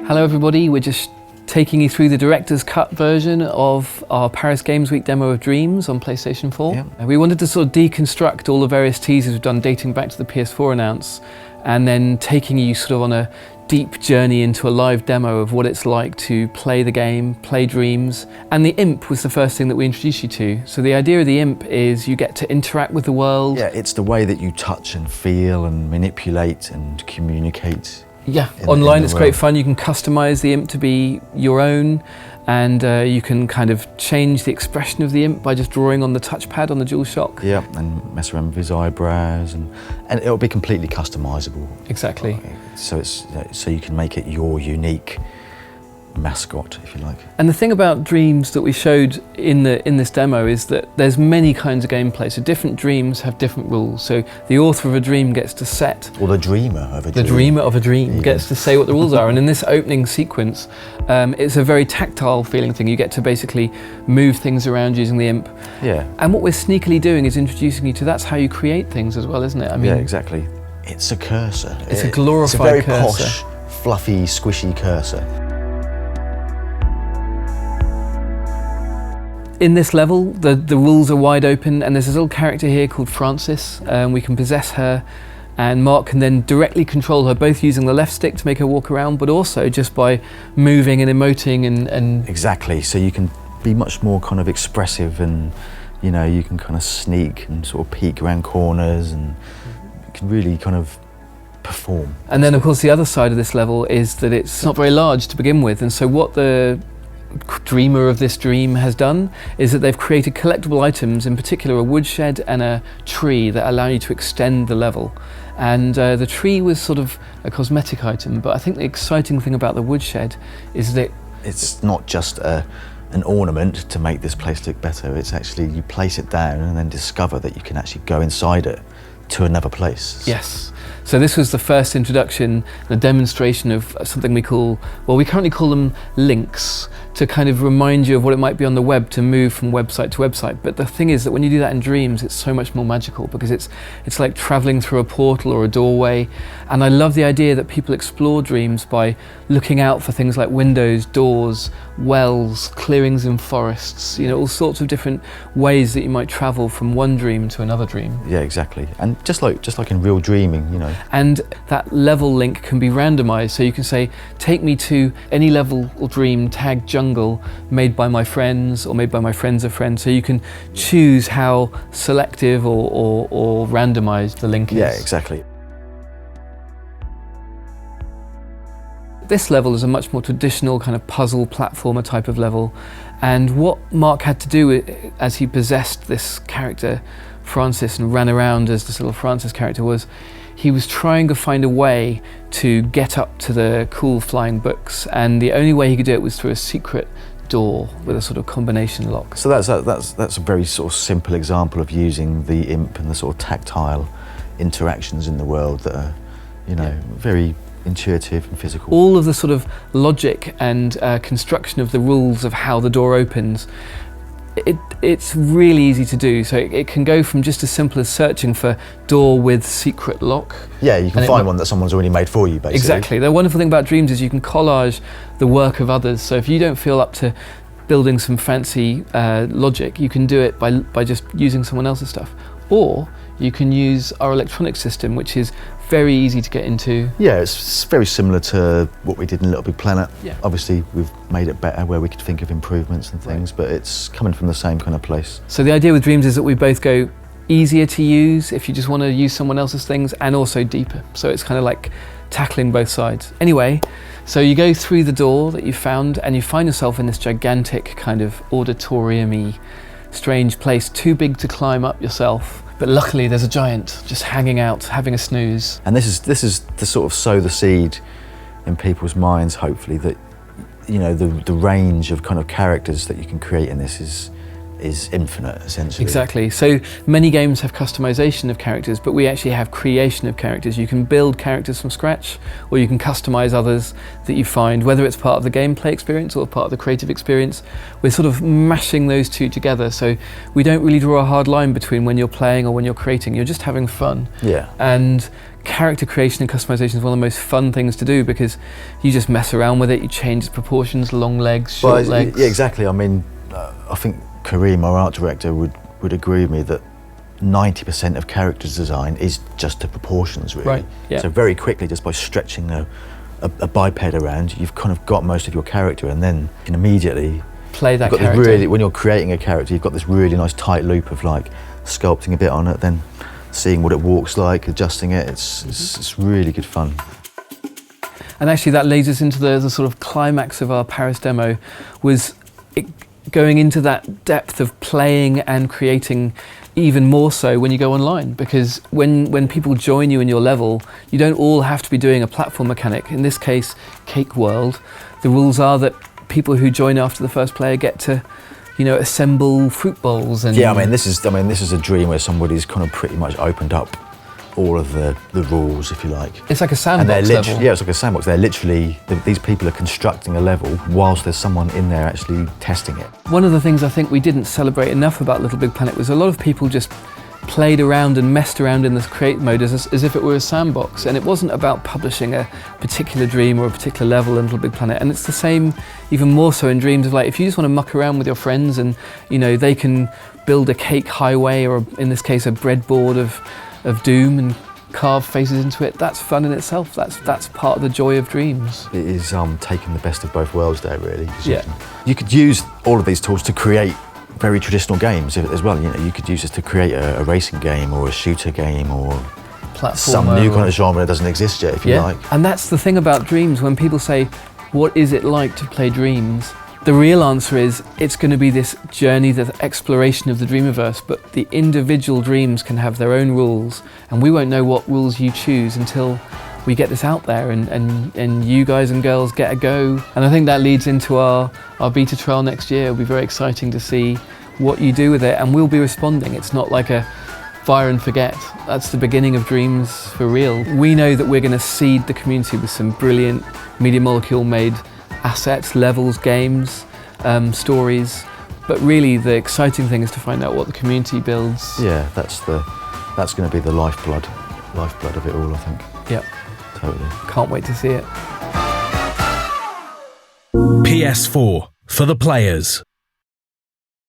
Hello everybody, we're just taking you through the director's cut version of our Paris Games Week demo of Dreams on PlayStation 4. Yeah. We wanted to sort of deconstruct all the various teasers we've done dating back to the PS4 announce, and then taking you sort of on a deep journey into a live demo of what it's like to play the game, play Dreams. And the imp was the first thing that we introduced you to. So the idea of the imp is you get to interact with the world. Yeah, it's the way that you touch and feel and manipulate and communicate. Yeah, online it's great fun. You can customize the imp to be your own, and you can kind of change the expression of the imp by just drawing on the touchpad on the DualShock. Yeah, and mess around with his eyebrows, and it'll be completely customizable. Exactly. So you can make it your unique mascot, if you like. And the thing about Dreams that we showed in this demo is that there's many kinds of gameplay. So different dreams have different rules. So the author of a dream gets to set, or the dreamer of a dream. The dreamer of a dream gets to say what the rules are. And in this opening sequence, it's a very tactile feeling thing. You get to basically move things around using the imp. Yeah. And what we're sneakily doing is introducing you to that's how you create things as well, isn't it? I mean, yeah, exactly. It's a cursor. It's a glorified cursor. It's a very posh, fluffy, squishy cursor. In this level, the rules are wide open, and there's this little character here called Frances. We can possess her, and Mark can then directly control her, both using the left stick to make her walk around, but also just by moving and emoting and... Exactly, so you can be much more kind of expressive, and you know, you can kind of sneak and sort of peek around corners, and you can really kind of perform. And then of course the other side of this level is that it's not very large to begin with, and so what the dreamer of this dream has done is that they've created collectible items, in particular a woodshed and a tree, that allow you to extend the level. And the tree was sort of a cosmetic item, but I think the exciting thing about the woodshed is that it's not just an ornament to make this place look better. It's actually, you place it down and then discover that you can actually go inside it to another place. Yes. So this was the first introduction, the demonstration of something we call, well, we currently call them links, to kind of remind you of what it might be on the web to move from website to website. But the thing is that when you do that in Dreams, it's so much more magical, because it's like traveling through a portal or a doorway. And I love the idea that people explore Dreams by looking out for things like windows, doors, wells, clearings in forests, you know, all sorts of different ways that you might travel from one dream to another dream. Yeah, exactly. And just like in real dreaming, you know. And that level link can be randomized, so you can say, take me to any level or dream tagged jungle made by my friends or made by my friends of friends. So you can choose how selective or randomized the link is. Yeah, exactly. This level is a much more traditional kind of puzzle platformer type of level, and what Mark had to do as he possessed this character Frances and ran around as this little Frances character was, he was trying to find a way to get up to the cool flying books, and the only way he could do it was through a secret door with a sort of combination lock. So that's a very sort of simple example of using the imp and the sort of tactile interactions in the world that are, you know, very intuitive and physical. All of the sort of logic and construction of the rules of how the door opens, it's really easy to do. So it can go from just as simple as searching for door with secret lock. Yeah, you can find one that someone's already made for you, basically. Exactly. The wonderful thing about Dreams is you can collage the work of others. So if you don't feel up to building some fancy logic, you can do it by just using someone else's stuff. Or you can use our electronic system, which is very easy to get into. Yeah, it's very similar to what we did in Little Big Planet. Yeah. Obviously, we've made it better where we could think of improvements and things, but it's coming from the same kind of place. So the idea with Dreams is that we both go easier to use if you just want to use someone else's things, and also deeper. So it's kind of like tackling both sides. Anyway, so you go through the door that you found, and you find yourself in this gigantic kind of auditorium-y, strange place, too big to climb up yourself. But luckily there's a giant just hanging out, having a snooze. And this is to sort of sow the seed in people's minds, hopefully, that, you know, the range of kind of characters that you can create in this is is infinite, essentially. Exactly. So many games have customization of characters, but we actually have creation of characters. You can build characters from scratch, or you can customize others that you find, whether it's part of the gameplay experience or part of the creative experience. We're sort of mashing those two together, so we don't really draw a hard line between when you're playing or when you're creating. You're just having fun. Yeah. And character creation and customization is one of the most fun things to do, because you just mess around with it, you change the proportions, long legs, short legs. Yeah, exactly. I mean, I think Kareem, our art director, would agree with me that 90% of characters design is just the proportions, really. Right, yeah. So very quickly, just by stretching a biped around, you've kind of got most of your character, and then you can immediately play that you've got character. Really, when you're creating a character, you've got this really nice tight loop of like sculpting a bit on it, then seeing what it walks like, adjusting it. It's really good fun. And actually that leads us into the sort of climax of our Paris demo, was going into that depth of playing and creating even more so when you go online, because when people join you in your level, you don't all have to be doing a platform mechanic. In this case, Cake World, the rules are that people who join after the first player get to, you know, assemble fruit bowls. And yeah, I mean this is a dream where somebody's kind of pretty much opened up all of the rules, if you like. It's like a sandbox level. Yeah, it's like a sandbox. They're literally, these people are constructing a level whilst there's someone in there actually testing it. One of the things I think we didn't celebrate enough about Little Big Planet was a lot of people just played around and messed around in this create mode as if it were a sandbox, and it wasn't about publishing a particular dream or a particular level in Little Big Planet. And it's the same, even more so in dreams, of like, if you just want to muck around with your friends and, you know, they can build a cake highway, or in this case a breadboard of doom and carve faces into it, that's fun in itself. That's part of the joy of dreams. It is taking the best of both worlds there, really. Yeah. You could use all of these tools to create very traditional games as well. You know, you could use this to create a racing game or a shooter game or some new kind of genre that doesn't exist yet, if you like. And that's the thing about dreams. When people say, what is it like to play dreams? The real answer is, it's going to be this journey, the exploration of the Dreamiverse, but the individual dreams can have their own rules, and we won't know what rules you choose until we get this out there and you guys and girls get a go. And I think that leads into our beta trial next year. It'll be very exciting to see what you do with it, and we'll be responding. It's not like a fire and forget. That's the beginning of dreams for real. We know that we're going to seed the community with some brilliant Media Molecule made assets, levels, games, stories, but really the exciting thing is to find out what the community builds. Yeah, that's going to be the lifeblood of it all, I think. Yep. Totally. Can't wait to see it. PS4 for the players.